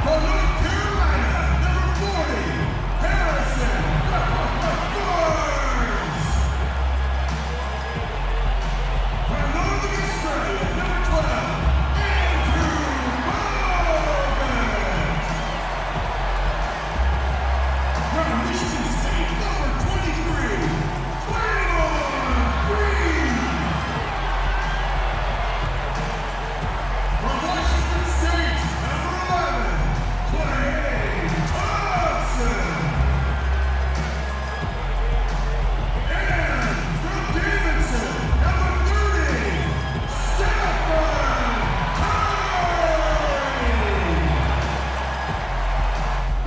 For North Carolina, number 40, Harrison Barnes. For Northern Australia, number 12, Andrew Morgan. From Michigan State, number 23, Clayton Green. From Washington State, number 11, Clay Thompson. And from Davidson, number 30, Stephen Curry.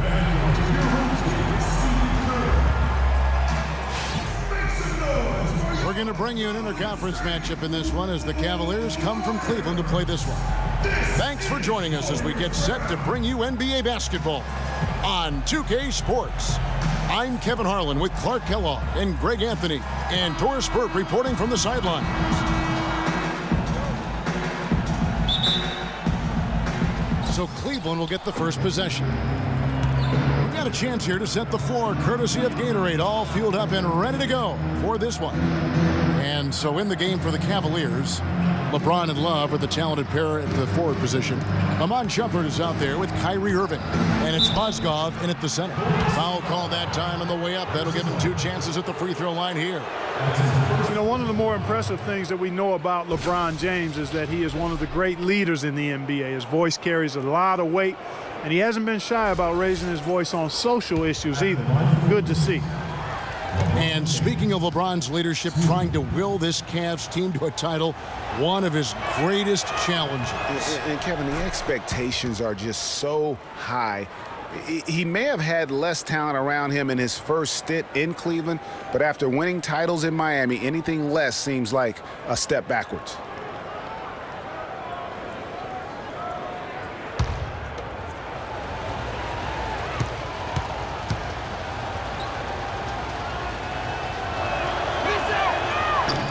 And to your home team, Stephen Curry. Make some noise for We're going to bring you an interconference matchup in this one as the Cavaliers come from Cleveland to play this one. Thanks for joining us as we get set to bring you NBA basketball on 2K Sports. I'm Kevin Harlan with Clark Kellogg and Greg Anthony and Doris Burke reporting from the sidelines. So Cleveland will get the first possession. We've got a chance here to set the floor courtesy of Gatorade, all fueled up and ready to go for this one. And so in the game for the Cavaliers, LeBron and Love are the talented pair at the forward position. Amon Shumpert is out there with Kyrie Irving. And it's Mozgov in at the center. Foul call that time on the way up. That'll give him 2 chances at the free throw line here. You know, one of the more impressive things that we know about LeBron James is that he is one of the great leaders in the NBA. His voice carries a lot of weight, and he hasn't been shy about raising his voice on social issues either. Good to see. And speaking of LeBron's leadership, trying to will this Cavs team to a title, one of his greatest challenges. And Kevin, the expectations are just so high. He may have had less talent around him in his first stint in Cleveland, but after winning titles in Miami, anything less seems like a step backwards.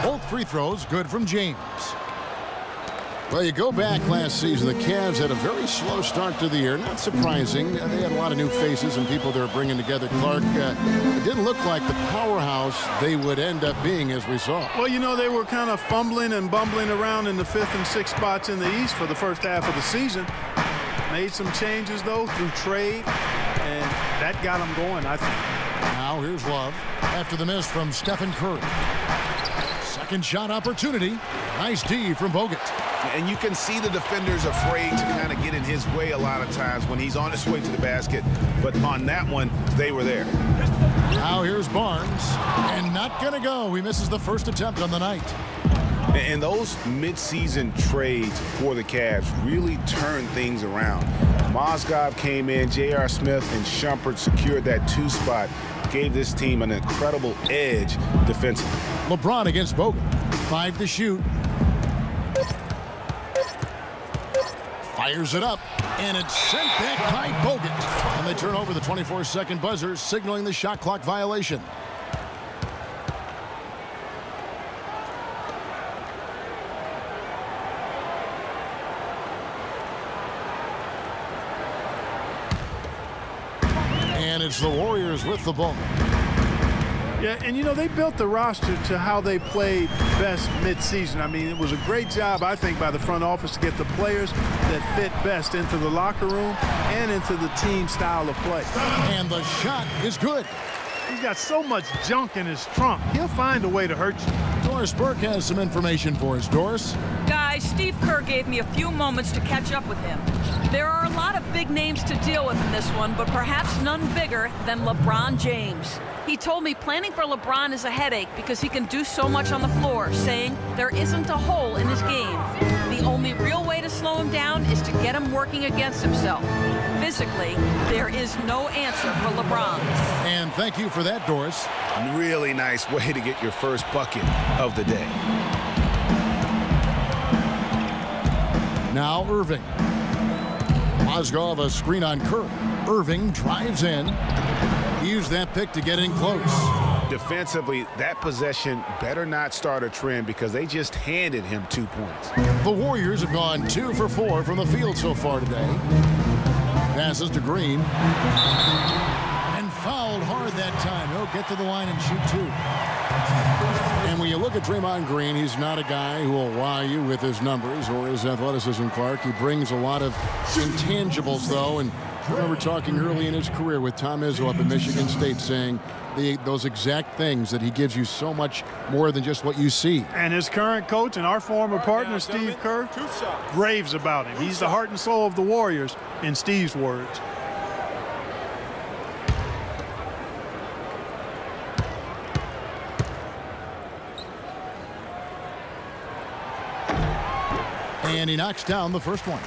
Both free throws good from James. Well, you go back last season, the Cavs had a very slow start to the year. Not surprising. They had a lot of new faces and people they were bringing together. Clark, it didn't look like the powerhouse they would end up being, as we saw. Well, you know, they were kind of fumbling and bumbling around in the 5th and 6th spots in the East for the first half of the season. Made some changes, though, through trade, and that got them going, I think. Now here's Love after the miss from Stephen Curry. Second shot opportunity. Nice D from Bogut. And you can see the defenders afraid to kind of get in his way a lot of times when he's on his way to the basket. But on that one, they were there. Now here's Barnes. And not going to go. He misses the first attempt on the night. And those mid-season trades for the Cavs really turned things around. Mozgov came in, J.R. Smith and Shumpert secured that 2 spot. Gave this team an incredible edge defensively. LeBron against Bogut. 5 to shoot. Fires it up, and it's sent back by Bogut. And they turn over the 24-second buzzer, signaling the shot clock violation. And it's the Warriors with the ball. Yeah, and you know, they built the roster to how they played best midseason. I mean, it was a great job, I think, by the front office to get the players that fit best into the locker room and into the team style of play. And the shot is good. He's got so much junk in his trunk. He'll find a way to hurt you. Doris Burke has some information for us. Doris? Guys, Steve Kerr gave me a few moments to catch up with him. There are a lot of big names to deal with in this one, but perhaps none bigger than LeBron James. He told me planning for LeBron is a headache because he can do so much on the floor, saying there isn't a hole in his game. The only real way to slow him down is to get him working against himself. Physically, there is no answer for LeBron. And thank you for that, Doris. Really nice way to get your first bucket of the day. Now Irving. Mozgov a screen on Curry. Irving drives in. Used that pick to get in close. Defensively, that possession better not start a trend because they just handed him 2 points. The Warriors have gone 2 for 4 from the field so far today. passes to Green. And fouled hard that time. He'll get to the line and shoot two. And when you look at Draymond Green, he's not a guy who will wow you with his numbers or his athleticism, Clark. He brings a lot of intangibles, though. And I remember talking early in his career with Tom Izzo up at Michigan State saying those exact things, that he gives you so much more than just what you see. And his current coach and our former partner, Steve Kerr, raves about him. He's the heart and soul of the Warriors, in Steve's words. And he knocks down the first one.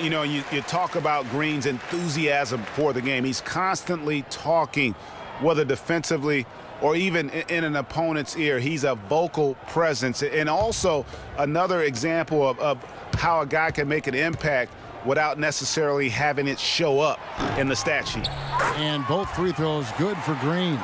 You know, you talk about Green's enthusiasm for the game. He's constantly talking, whether defensively or even in an opponent's ear. He's a vocal presence. And also another example of how a guy can make an impact without necessarily having it show up in the stat sheet. And both free throws good for Green.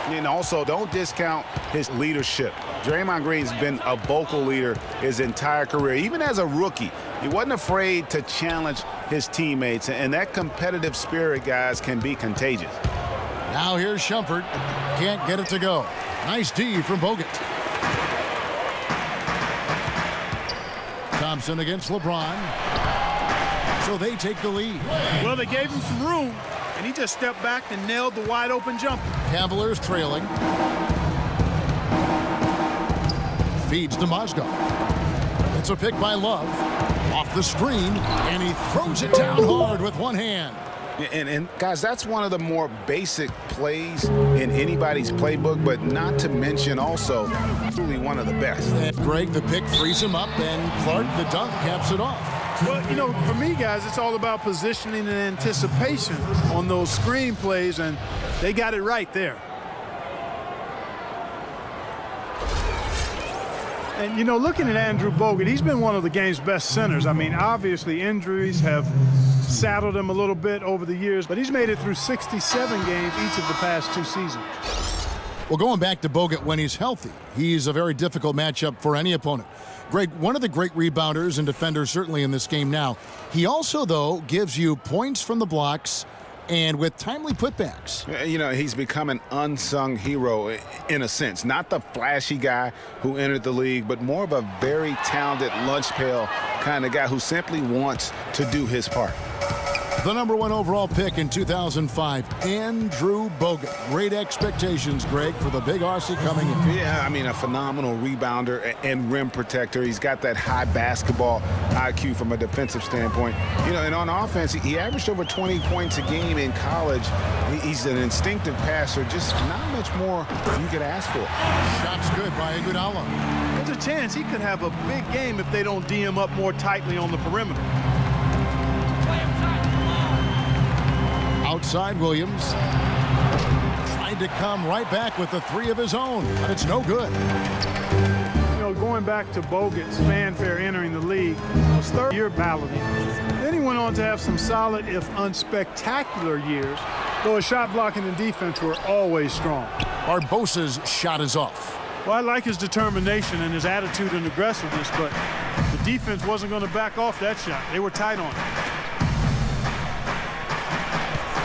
And also, don't discount his leadership. Draymond Green's been a vocal leader his entire career. Even as a rookie, he wasn't afraid to challenge his teammates. And that competitive spirit, guys, can be contagious. Now here's Shumpert. Can't get it to go. Nice D from Bogut. Thompson against LeBron. So they take the lead. Well, they gave him some room, and he just stepped back and nailed the wide-open jumper. Cavaliers trailing. Feeds to Mozgov. It's a pick by Love. Off the screen, and he throws it down hard with one hand. And guys, that's one of the more basic plays in anybody's playbook, but not to mention also truly one of the best. And Greg, the pick frees him up, and Clark, the dunk, caps it off. Well, you know, for me, guys, it's all about positioning and anticipation on those screen plays, and they got it right there. And, you know, looking at Andrew Bogut, he's been one of the game's best centers. I mean, obviously injuries have saddled him a little bit over the years, but he's made it through 67 games each of the past 2 seasons. Well, going back to Bogut when he's healthy, he's a very difficult matchup for any opponent. Greg, one of the great rebounders and defenders certainly in this game now. He also, though, gives you points from the blocks and with timely putbacks. You know, he's become an unsung hero in a sense. Not the flashy guy who entered the league, but more of a very talented lunch pail kind of guy who simply wants to do his part. The #1 overall pick in 2005, Andrew Bogut. Great expectations, Greg, for the big Aussie coming in. Yeah, I mean, a phenomenal rebounder and rim protector. He's got that high basketball IQ from a defensive standpoint. You know, and on offense, he averaged over 20 points a game in college. He's an instinctive passer, just not much more you could ask for. Shots good by Iguodala. There's a chance he could have a big game if they don't D him up more tightly on the perimeter. Outside Williams. Tried to come right back with the 3 of his own, but it's no good. You know, going back to Bogut's fanfare entering the league, was 3rd-year balloting. Then he went on to have some solid, if unspectacular, years, though his shot blocking and defense were always strong. Barbosa's shot is off. Well, I like his determination and his attitude and aggressiveness, but the defense wasn't going to back off that shot. They were tight on it.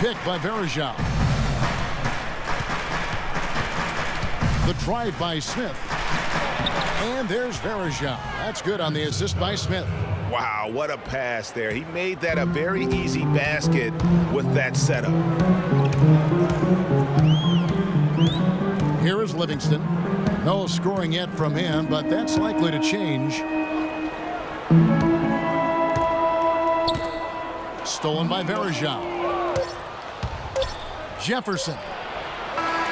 Pick by Varejao. The drive by Smith. And there's Varejao. That's good on the assist by Smith. Wow, what a pass there. He made that a very easy basket with that setup. Here is Livingston. No scoring yet from him, but that's likely to change. Stolen by Varejao. Jefferson.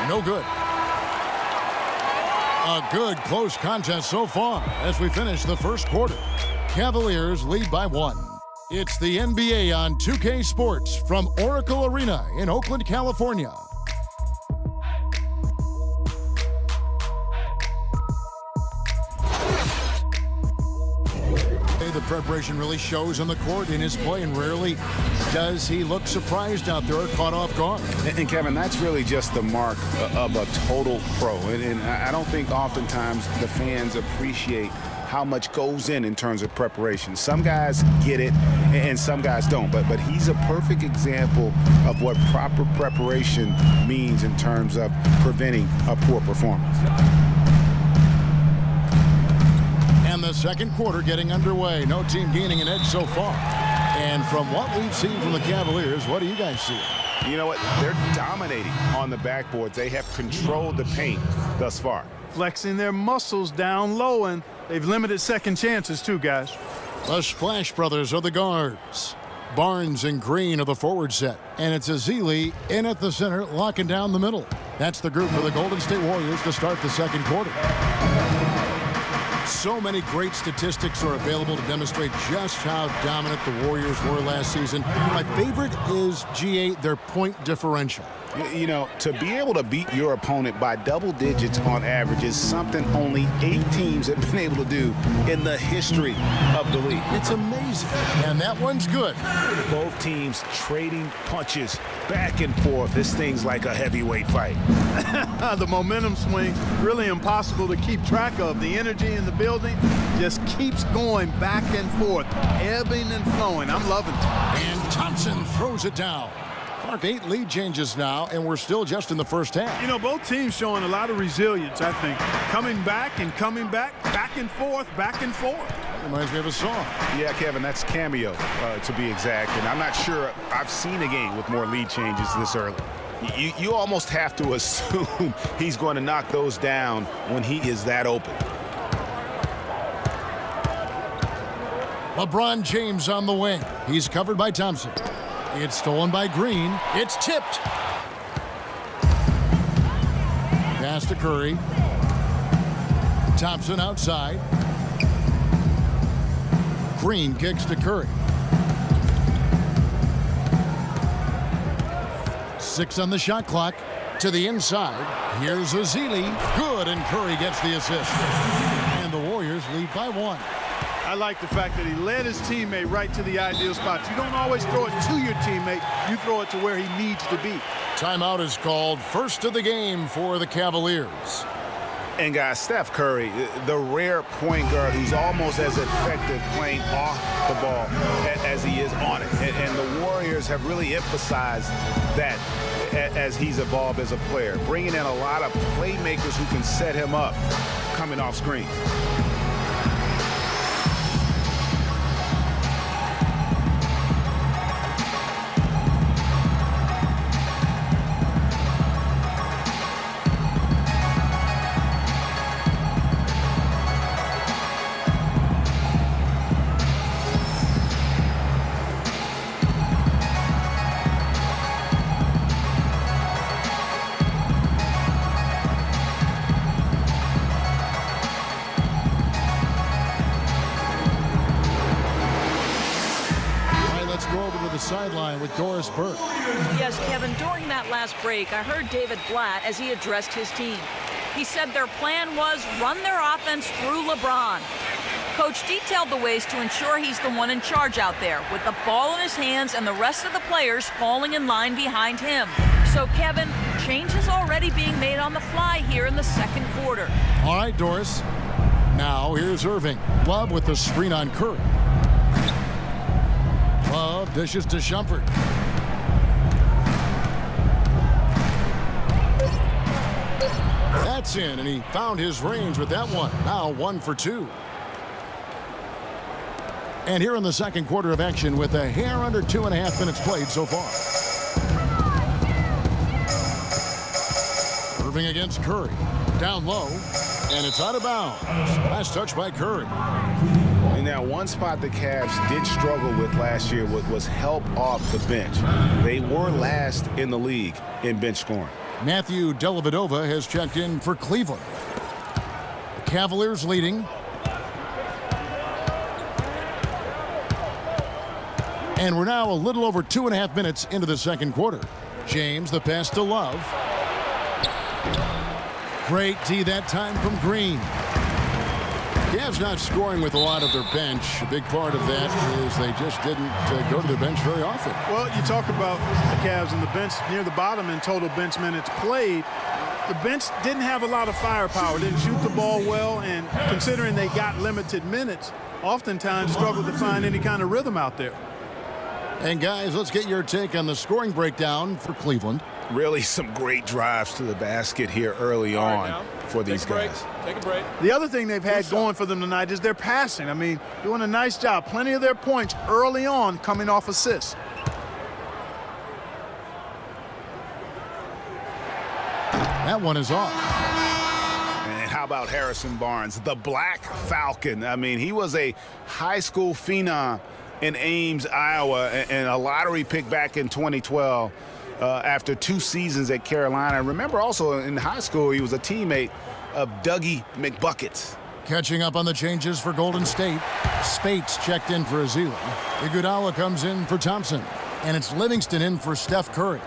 No good. A good close contest so far as we finish the first quarter. Cavaliers lead by 1. It's the NBA on 2K Sports from Oracle Arena in Oakland, California. The preparation really shows on the court in his play, and rarely does he look surprised out there or caught off guard. And Kevin, that's really just the mark of a total pro. And I don't think oftentimes the fans appreciate how much goes in terms of preparation. Some guys get it and some guys don't, but he's a perfect example of what proper preparation means in terms of preventing a poor performance. And the second quarter getting underway. No team gaining an edge so far. And from what we've seen from the Cavaliers, what do you guys see? You know what? They're dominating on the backboards. They have controlled the paint thus far. Flexing their muscles down low, and they've limited second chances too, guys. The Splash Brothers are the guards. Barnes and Green are the forward set. And it's Ezeli in at the center, locking down the middle. That's the group for the Golden State Warriors to start the second quarter. So many great statistics are available to demonstrate just how dominant the Warriors were last season. My favorite is G8, their point differential. You know, to be able to beat your opponent by double digits on average is something only 8 teams have been able to do in the history of the league. It's amazing. And that one's good. Both teams trading punches back and forth. This thing's like a heavyweight fight. The momentum swing, really impossible to keep track of. The energy in the building just keeps going back and forth, ebbing and flowing. I'm loving it. And Thompson throws it down. Clark, 8 lead changes now, and we're still just in the first half. You know, both teams showing a lot of resilience, I think. Coming back and coming back, back and forth, back and forth. That reminds me of a song. Yeah, Kevin, that's Cameo, to be exact. And I'm not sure I've seen a game with more lead changes this early. You almost have to assume he's going to knock those down when he is that open. LeBron James on the wing. He's covered by Thompson. It's stolen by Green. It's tipped. Pass to Curry. Thompson outside. Green kicks to Curry. 6 on the shot clock. To the inside. Here's Ezeli. Good, and Curry gets the assist. And the Warriors lead by 1. I like the fact that he led his teammate right to the ideal spot. You don't always throw it to your teammate. You throw it to where he needs to be. Timeout is called. First of the game for the Cavaliers. And guys, Steph Curry, the rare point guard who's almost as effective playing off the ball as he is on it. And the Warriors have really emphasized that as he's evolved as a player, bringing in a lot of playmakers who can set him up coming off screens. Sideline with Doris Burke. Yes, Kevin, during that last break, I heard David Blatt as he addressed his team. He said their plan was run their offense through LeBron. Coach detailed the ways to ensure he's the one in charge out there, with the ball in his hands and the rest of the players falling in line behind him. So, Kevin, change is already being made on the fly here in the second quarter. All right, Doris. Now, here's Irving. Love with the screen on Curry. Love dishes to Shumpert. That's in, and he found his range with that one. Now 1 for 2. And here in the second quarter of action with a hair under 2.5 minutes played so far. Irving against Curry. Down low, and it's out of bounds. Last touch by Curry. And now one spot the Cavs did struggle with last year was help off the bench. They were last in the league in bench scoring. Matthew Dellavedova has checked in for Cleveland. The Cavaliers leading. And we're now a little over 2.5 minutes into the second quarter. James, the pass to Love. Great D that time from Green. Cavs not scoring with a lot of their bench. A big part of that is they just didn't go to the bench very often. Well, you talk about the Cavs and the bench near the bottom in total bench minutes played. The bench didn't have a lot of firepower, didn't shoot the ball well, and considering they got limited minutes, oftentimes struggled to find any kind of rhythm out there. And guys, let's get your take on the scoring breakdown for Cleveland. Really some great drives to the basket here early on for these guys. Take a break. The other thing they've had going for them tonight is their passing. I mean, doing a nice job. Plenty of their points early on coming off assists. That one is off. And how about Harrison Barnes, the Black Falcon? I mean, he was a high school phenom in Ames, Iowa, and a lottery pick back in 2012 after 2 seasons at Carolina. Remember also in high school, he was a teammate of Dougie McBuckets. Catching up on the changes for Golden State. Spates checked in for Azila. Iguodala comes in for Thompson. And it's Livingston in for Steph Curry.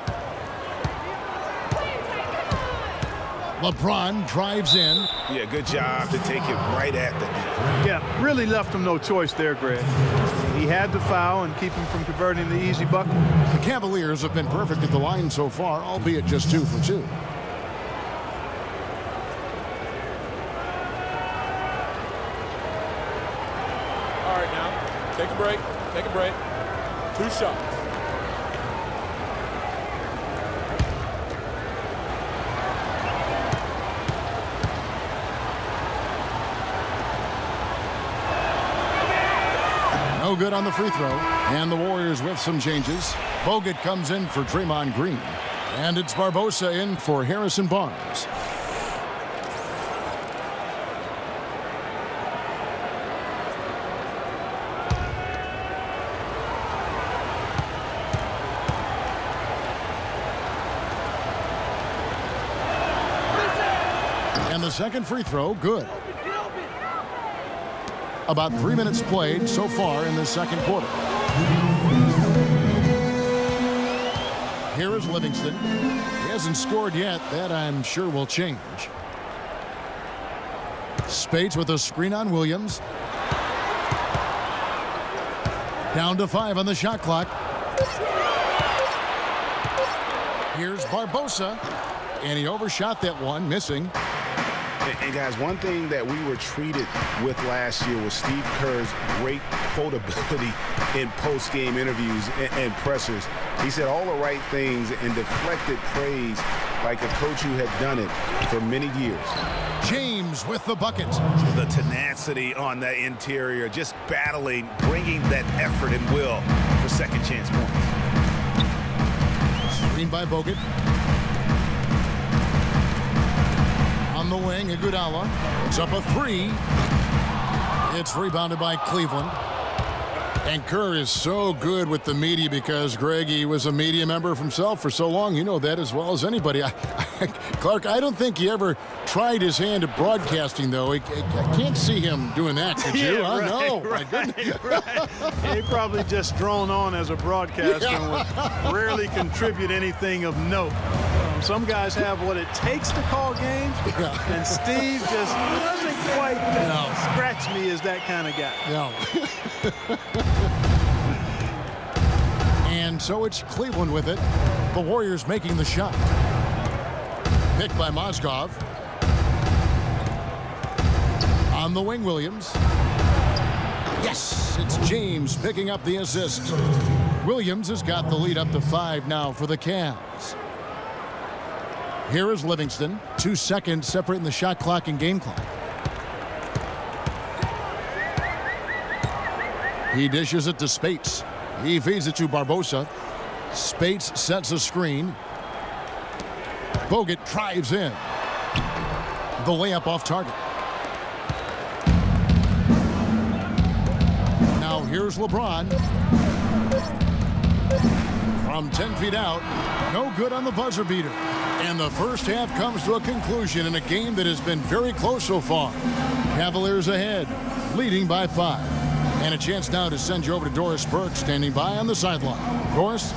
LeBron drives in. Yeah, good job to take it right at the net. Yeah, really left him no choice there, Greg. He had to foul and keep him from converting the easy bucket. The Cavaliers have been perfect at the line so far, albeit just 2 for 2. All right, now, take a break. Take a break. 2 shots. No good on the free throw. And the Warriors with some changes. Bogut comes in for Draymond Green. And it's Barbosa in for Harrison Barnes. And the second free throw, good. About 3 minutes played so far in the second quarter. Here is Livingston. He hasn't scored yet. That, I'm sure, will change. Spates with a screen on Williams. Down to 5 on the shot clock. Here's Barbosa. And he overshot that one, missing. And guys, one thing that we were treated with last year was Steve Kerr's great quotability in post-game interviews and pressers. He said all the right things and deflected praise like a coach who had done it for many years. James with the bucket. The tenacity on the interior, just battling, bringing that effort and will for second chance points. Screen by Bogut. On the wing, Iguodala. It's up a 3. It's rebounded by Cleveland. And Kerr is so good with the media because, Greg, he was a media member himself for so long. You know that as well as anybody. Clark, I don't think he ever tried his hand at broadcasting, though. I can't see him doing that, could you? Yeah, right, No, right, my goodness. right. He probably just thrown on as a broadcaster and would rarely contribute anything of note. Some guys have what it takes to call games, and Steve just doesn't quite scratch me as that kind of guy. No. And so it's Cleveland with it. The Warriors making the shot. Picked by Mozgov. On the wing, Williams. Yes, it's James picking up the assist. Williams has got the lead up to 5 now for the Cavs. Here is Livingston. 2 seconds separating the shot clock and game clock. He dishes it to Spates. He feeds it to Barbosa. Spates sets a screen. Bogut drives in. The layup off target. Now here's LeBron. From 10 feet out. No good on the buzzer beater. And the first half comes to a conclusion in a game that has been very close so far. Cavaliers ahead, leading by 5. And a chance now to send you over to Doris Burke, standing by on the sideline. Doris?